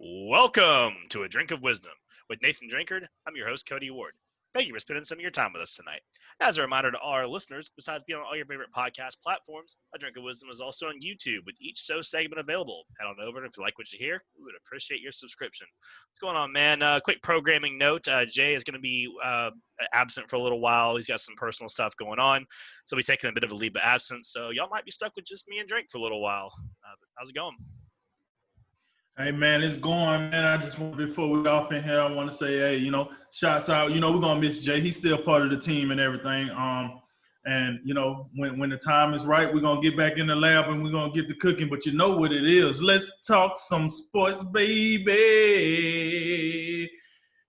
Welcome to A Drink of Wisdom. With Nathan Drinkard, I'm your host, Cody Ward. Thank you for spending some of your time with us tonight. As a reminder to all our listeners, besides being on all your favorite podcast platforms, A Drink of Wisdom is also on YouTube with each show segment available. Head on over, and if you like what you hear, we would appreciate your subscription. What's going on, man? Quick programming note. Jay is going to be absent for a little while. He's got some personal stuff going on, so we're taking a bit of a leave of absence. So y'all might be stuck with just me and Drink for a little while. How's it going? Hey, man, it's going, man. I just want, before we off in here, I want to say, hey, shouts out. We're going to miss Jay. He's still part of the team and everything. And, when the time is right, we're going to get back in the lab and we're going to get to cooking. But you know what it is. Let's talk some sports, baby.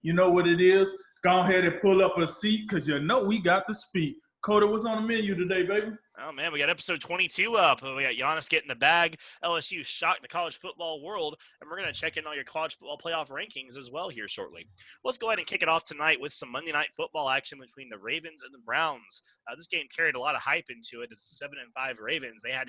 You know what it is. Go ahead and pull up a seat because we got to speak. Cody, what's on the menu today, baby? Oh, man, we got episode 22 up. We got Giannis getting the bag. LSU shocked the college football world. And we're going to check in on your college football playoff rankings as well here shortly. Let's go ahead and kick it off tonight with some Monday night football action between the Ravens and the Browns. This game carried a lot of hype into it. It's the 7-5 Ravens. They had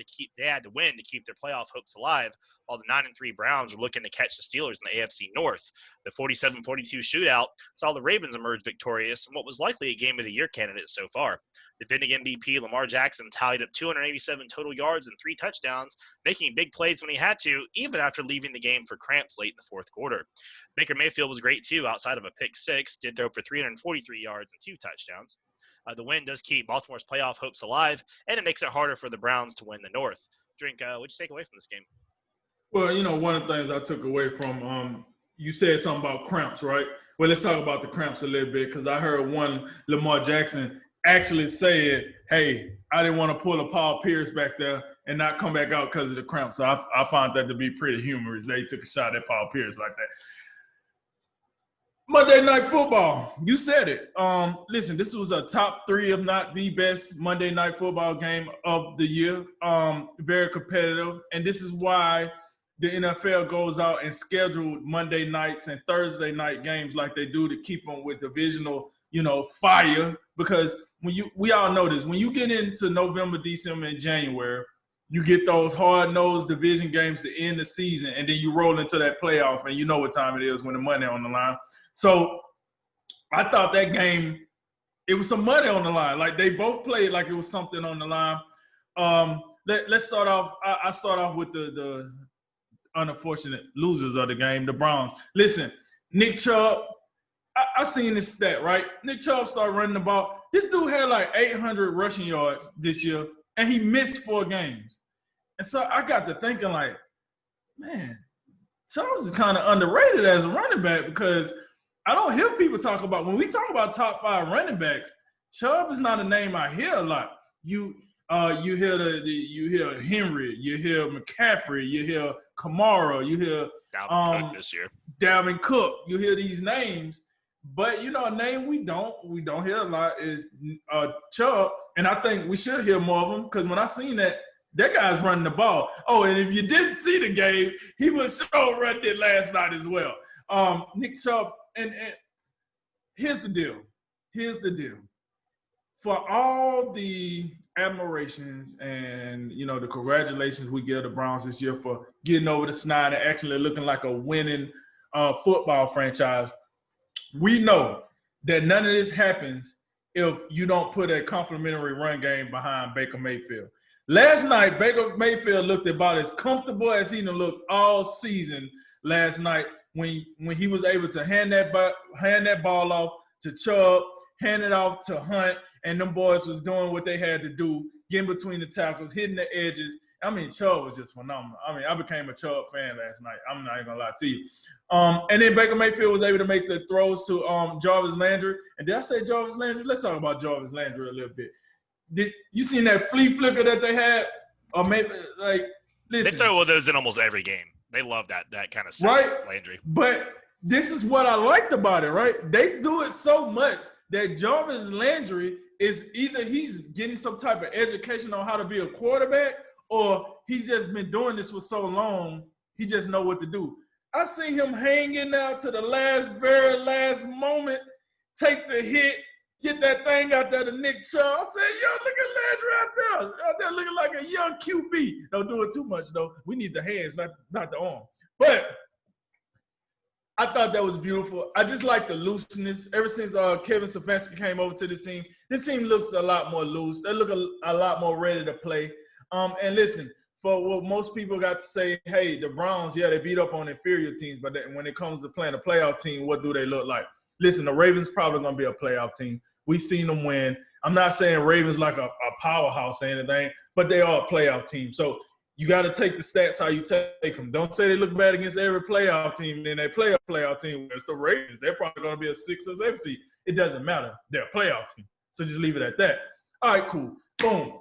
to win to keep their playoff hopes alive, while the 9-3 Browns were looking to catch the Steelers in the AFC North. The 47-42 shootout saw the Ravens emerge victorious in what was likely a game of the year candidate so far. Defending MVP Lamar Jackson tallied up 287 total yards and 3 touchdowns, making big plays when he had to, even after leaving the game for cramps late in the fourth quarter. Baker Mayfield was great too, outside of a pick six, did throw for 343 yards and 2 touchdowns. The win does keep Baltimore's playoff hopes alive, and it makes it harder for the Browns to win the North. Drink, what'd you take away from this game? Well, one of the things I took away from you said something about cramps, right? Well, let's talk about the cramps a little bit because I heard one Lamar Jackson actually said, hey, I didn't want to pull a Paul Pierce back there and not come back out because of the cramps. So I found that to be pretty humorous. They took a shot at Paul Pierce like that. Monday Night Football, you said it. Listen, this was a top 3, if not the best Monday Night Football game of the year. Very competitive. And this is why the NFL goes out and scheduled Monday nights and Thursday night games like they do to keep them with divisional fire, because we all know this. When you get into November, December, and January, you get those hard-nosed division games to end the season, and then you roll into that playoff, and you know what time it is when the money on the line. So I thought that game, it was some money on the line. Like, they both played like it was something on the line. Let's start off. I start off with the unfortunate losers of the game, the Browns. Listen, Nick Chubb, I seen this stat, right? Nick Chubb started running the ball. This dude had like 800 rushing yards this year, and he missed 4 games. And so I got to thinking, like, man, Chubb is kind of underrated as a running back, because I don't hear people talk about, when we talk about top 5 running backs, Chubb is not a name I hear a lot. You hear you hear Henry, you hear McCaffrey, you hear Kamara, you hear Dalvin Cook this year. Dalvin Cook. You hear these names. But, a name we don't hear a lot is Chubb, and I think we should hear more of him, because when I seen that guy's running the ball. Oh, and if you didn't see the game, he was sure running it last night as well. Nick Chubb, and here's the deal. For all the admirations and, the congratulations we give the Browns this year for getting over the snide and actually looking like a winning football franchise, we know that none of this happens if you don't put a complimentary run game behind Baker Mayfield. Last night, Baker Mayfield looked about as comfortable as he looked all season last night when he was able to hand that ball off to Chubb, hand it off to Hunt, and them boys was doing what they had to do, getting between the tackles, hitting the edges. I mean, Chubb was just phenomenal. I mean, I became a Chubb fan last night. I'm not even going to lie to you. And then Baker Mayfield was able to make the throws to Jarvis Landry. And did I say Jarvis Landry? Let's talk about Jarvis Landry a little bit. Did you seen that flea flicker that they had? Or maybe, like, listen. They throw those in almost every game. They love that kind of stuff, right? Landry. But this is what I liked about it, right? They do it so much that Jarvis Landry is either he's getting some type of education on how to be a quarterback, or he's just been doing this for so long, he just know what to do. I see him hanging out to the very last moment, take the hit, get that thing out there to Nick Chubb. I said, yo, look at Landry out there looking like a young QB. Don't do it too much, though. We need the hands, not the arm. But I thought that was beautiful. I just like the looseness. Ever since Kevin Stefanski came over to this team looks a lot more loose. They look a lot more ready to play. And listen, for what most people got to say, hey, the Browns, yeah, they beat up on inferior teams, but when it comes to playing a playoff team, what do they look like? Listen, the Ravens probably going to be a playoff team. We've seen them win. I'm not saying Ravens like a powerhouse or anything, but they are a playoff team. So you got to take the stats how you take them. Don't say they look bad against every playoff team, and then they play a playoff team. It's the Ravens. They're probably going to be a 6 or 7 seed. It doesn't matter. They're a playoff team. So just leave it at that. All right, cool. Boom.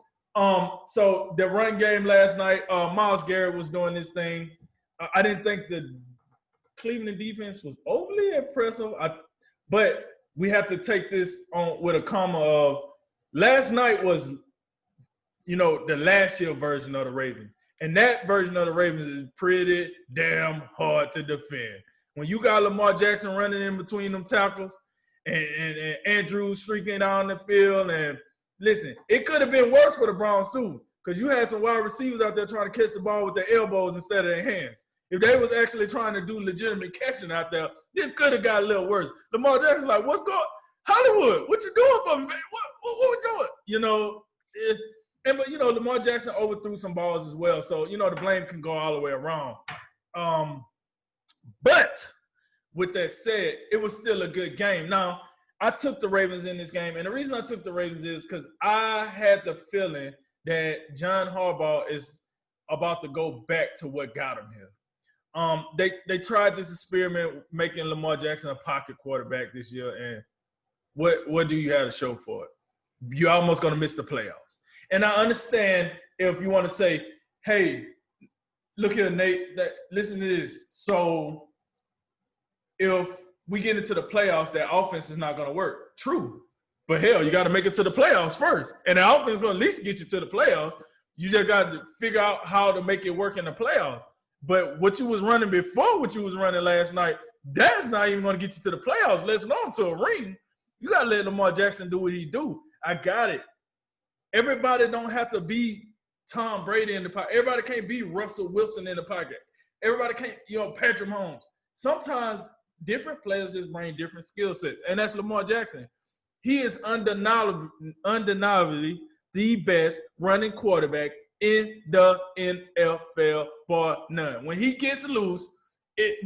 So the run game last night, Myles Garrett was doing this thing. I didn't think the Cleveland defense was overly impressive, but we have to take this on with a comma of last night was, the last year version of the Ravens. And that version of the Ravens is pretty damn hard to defend. When you got Lamar Jackson running in between them tackles and Andrews streaking down the field, and listen, it could have been worse for the Browns too, because you had some wide receivers out there trying to catch the ball with their elbows instead of their hands. If they was actually trying to do legitimate catching out there, this could have got a little worse. Lamar Jackson like, what's going Hollywood, what you doing for me, man? What we doing? But Lamar Jackson overthrew some balls as well, so the blame can go all the way around. But with that said, it was still a good game. Now, I took the Ravens in this game, and the reason I took the Ravens is because I had the feeling that John Harbaugh is about to go back to what got him here. They tried this experiment making Lamar Jackson a pocket quarterback this year, and what do you have to show for it? You're almost going to miss the playoffs. And I understand if you want to say, hey, look here, Nate, listen to this. So if we get into the playoffs, that offense is not going to work. True. But hell, you got to make it to the playoffs first. And the offense is going to at least get you to the playoffs. You just got to figure out how to make it work in the playoffs. But what you was running before what you was running last night, that's not even going to get you to the playoffs, let alone to a ring. You got to let Lamar Jackson do what he do. I got it. Everybody don't have to be Tom Brady in the pocket. Everybody can't be Russell Wilson in the pocket. Everybody can't, Patrick Mahomes. Sometimes different players just bring different skill sets, and that's Lamar Jackson. He is undeniably the best running quarterback in the NFL, bar none. When he gets loose,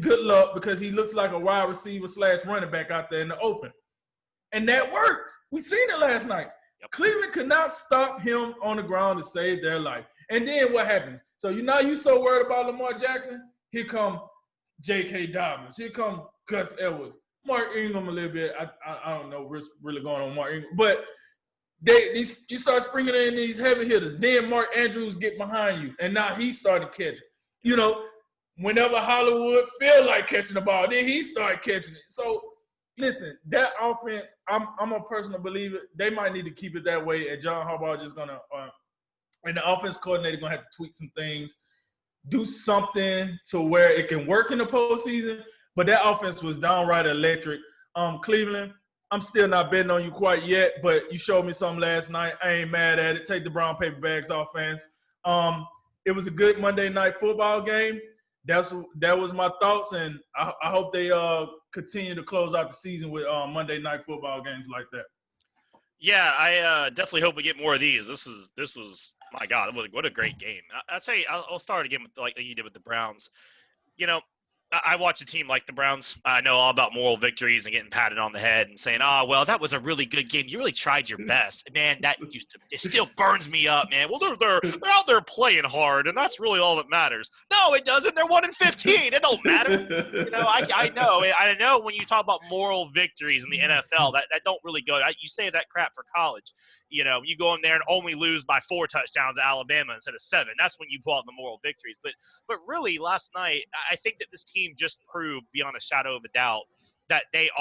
good luck, because he looks like a wide receiver / running back out there in the open. And that works. We seen it last night. Yep. Cleveland could not stop him on the ground to save their life. And then what happens? So you so worried about Lamar Jackson? Here come J.K. Dobbins. Here come Gus Edwards. Mark Ingram a little bit. I don't know what's really going on with Mark Ingram. But you start springing in these heavy hitters. Then Mark Andrews get behind you. And now he started catching. Whenever Hollywood feel like catching the ball, then he started catching it. So, listen, that offense, I'm a personal believer. They might need to keep it that way, and John Harbaugh just going to and the offense coordinator going to have to tweak some things, do something to where it can work in the postseason. But that offense was downright electric. Cleveland, I'm still not betting on you quite yet, but you showed me something last night. I ain't mad at it. Take the brown paper bags offense. It was a good Monday night football game. That was my thoughts, and I hope they continue to close out the season with Monday night football games like that. Yeah, I definitely hope we get more of these. This was my God, what a great game. I'd say I'll start again with like you did with the Browns. I watch a team like the Browns. I know all about moral victories and getting patted on the head and saying, "Oh, well, that was a really good game. You really tried your best." Man, it still burns me up, man. Well, they're out there playing hard, and that's really all that matters. No, it doesn't. They're 1-15. It don't matter. I know when you talk about moral victories in the NFL, that don't really go. You say that crap for college. You go in there and only lose by 4 touchdowns to Alabama instead of 7. That's when you pull out the moral victories. But really, last night, I think that this team just proved beyond a shadow of a doubt that they're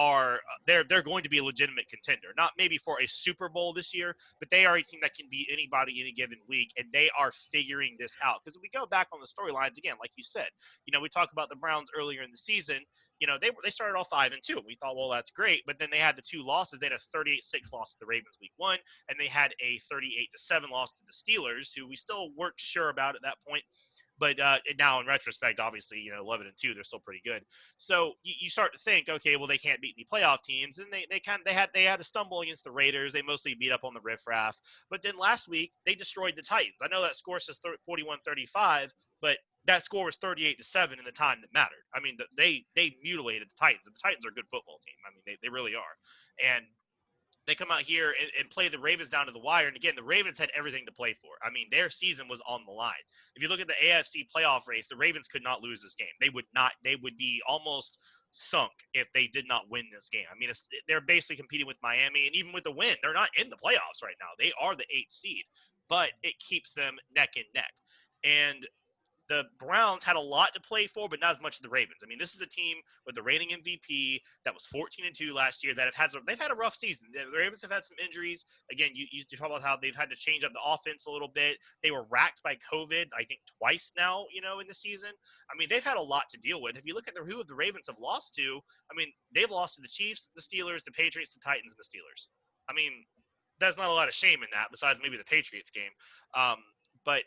going to be a legitimate contender. Not maybe for a Super Bowl this year, but they are a team that can beat anybody any given week, and they are figuring this out. Because if we go back on the storylines again, like you said, we talk about the Browns earlier in the season. They started off 5-2, and we thought, well, that's great. But then they had the 2 losses. They had a 38-6 loss to the Ravens week 1, and they had a 38-7 loss to the Steelers, who we still weren't sure about at that point. But now in retrospect, obviously, 11-2, they're still pretty good. So you start to think, okay, well, they can't beat any playoff teams, and they had to stumble against the Raiders. They mostly beat up on the riffraff. But then last week they destroyed the Titans. I know that score says 41-35, but that score was 38-7 in the time that mattered. I mean, they mutilated the Titans, and the Titans are a good football team. I mean, they really are. And they come out here and play the Ravens down to the wire. And again, the Ravens had everything to play for. I mean, their season was on the line. If you look at the AFC playoff race, the Ravens could not lose this game. They would not. They would be almost sunk if they did not win this game. I mean, they're basically competing with Miami, and even with the win, they're not in the playoffs right now. They are the 8th seed, but it keeps them neck and neck. And the Browns had a lot to play for, but not as much as the Ravens. I mean, this is a team with the reigning MVP that was 14-2 last year. They've had a rough season. The Ravens have had some injuries. Again, you talk about how they've had to change up the offense a little bit. They were racked by COVID, I think, twice now, in the season. I mean, they've had a lot to deal with. If you look at who the Ravens have lost to, I mean, they've lost to the Chiefs, the Steelers, the Patriots, the Titans, and the Steelers. I mean, there's not a lot of shame in that, besides maybe the Patriots game. But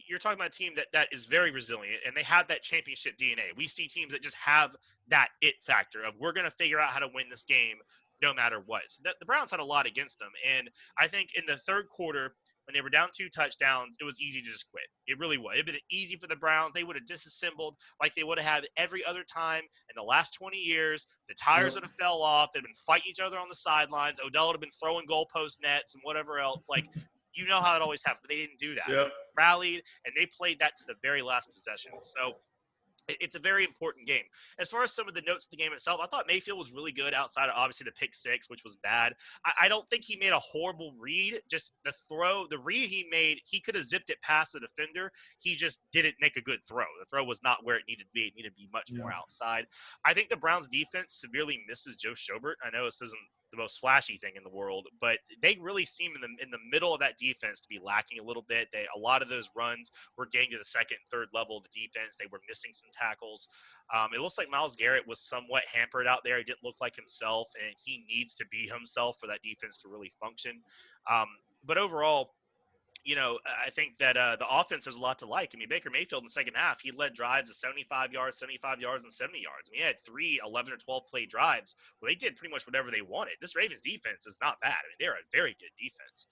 you're talking about a team that is very resilient, and they have that championship DNA. We see teams that just have that it factor of, we're going to figure out how to win this game no matter what. So the Browns had a lot against them. And I think in the third quarter, when they were down 2 touchdowns, it was easy to just quit. It really was. It'd been easy for the Browns. They would have disassembled like they would have had every other time in the last 20 years. The tires would have fell off. They'd been fighting each other on the sidelines. Odell would have been throwing goalpost nets and whatever else. Like, how it always happens, but they didn't do that. Yep. Rallied, and they played that to the very last possession. So it's a very important game. As far as some of the notes of the game itself, I thought Mayfield was really good outside of obviously the pick six, which was bad. I don't think he made a horrible read. Just the read he made, he could have zipped it past the defender. He just didn't make a good throw. The throw was not where it needed to be. It needed to be much more outside. I think the Browns defense severely misses Joe Schobert. I know this isn't the most flashy thing in the world, but they really seem in the middle of that defense to be lacking a little bit. A lot of those runs were getting to the second and third level of the defense. They were missing some tackles. It looks like Myles Garrett was somewhat hampered out there. He didn't look like himself, and he needs to be himself for that defense to really function. But overall, I think that the offense, there's a lot to like. I mean, Baker Mayfield in the second half, he led drives of 75 yards, and 70 yards. I mean, he had 3 11 or 12 play drives where they did pretty much whatever they wanted. This Ravens defense is not bad. I mean, they're a very good defense.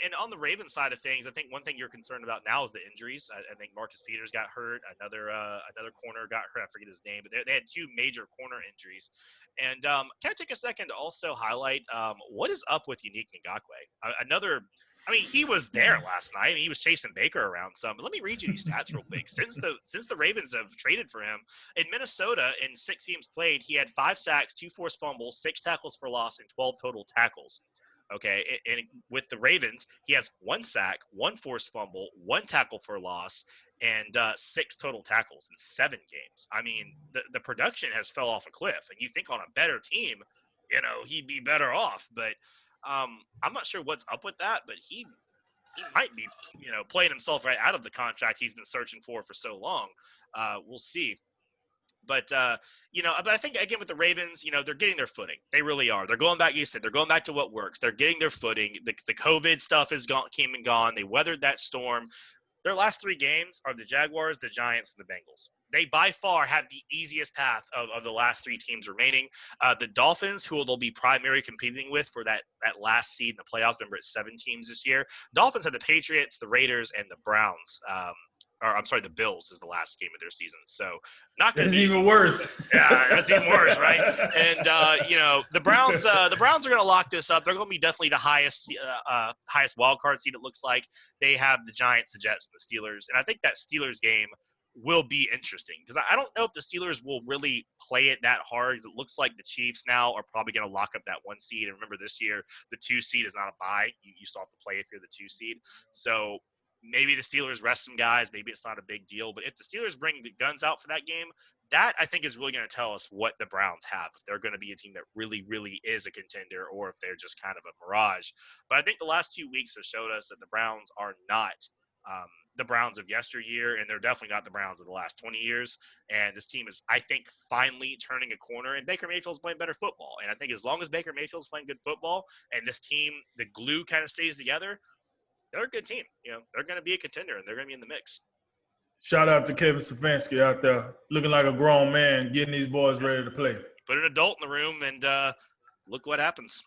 And on the Ravens side of things, I think one thing you're concerned about now is the injuries. I think Marcus Peters got hurt. Another corner got hurt. I forget his name, but they had 2 major corner injuries. And can I take a second to also highlight what is up with Unique Ngakoue? I mean, he was there last night. I mean, he was chasing Baker around some. But let me read you these stats real quick. Since the Ravens have traded for him, in Minnesota, in 6 games played, he had 5 sacks, 2 forced fumbles, 6 tackles for loss, and 12 total tackles. Okay, and with the Ravens, he has 1 sack, 1 forced fumble, 1 tackle for loss, and 6 total tackles in 7 games. I mean, the production has fell off a cliff. And you think on a better team, he'd be better off. But I'm not sure what's up with that, but he might be, playing himself right out of the contract he's been searching for so long. We'll see. But but I think again with the Ravens, they're getting their footing. They really are. They're going back. You said they're going back to what works. They're getting their footing. The COVID stuff is came and gone. They weathered that storm. Their last 3 games are the Jaguars, the Giants, and the Bengals. They by far have the easiest path of the last 3 teams remaining. The Dolphins, who they'll be primary competing with for that last seed in the playoffs. Remember, it's 7 teams this year. Dolphins have the Patriots, the Raiders, and the Browns. Or I'm sorry, the Bills is the last game of their season. So not going to be even easy. worse. Yeah, that's even worse, right? And the Browns are going to lock this up. They're going to be definitely the highest wild card seed. It looks like they have the Giants, the Jets, and the Steelers. And I think that Steelers game will be interesting because I don't know if the Steelers will really play it that hard. Because it looks like the Chiefs now are probably going to lock up that 1 seed. And remember, this year the 2 seed is not a bye. You still have to play if you're the 2 seed. So maybe the Steelers rest some guys. Maybe it's not a big deal. But if the Steelers bring the guns out for that game, that I think is really going to tell us what the Browns have. If they're going to be a team that really, really is a contender or if they're just kind of a mirage. But I think the last 2 weeks have showed us that the Browns are not the Browns of yesteryear, and they're definitely not the Browns of the last 20 years. And this team is, I think, finally turning a corner, and Baker Mayfield's playing better football. And I think as long as Baker Mayfield's playing good football and this team, the glue kind of stays together, they're a good team. They're going to be a contender, and they're going to be in the mix. Shout out to Kevin Stefanski out there, looking like a grown man, getting these boys ready to play. Put an adult in the room and look what happens.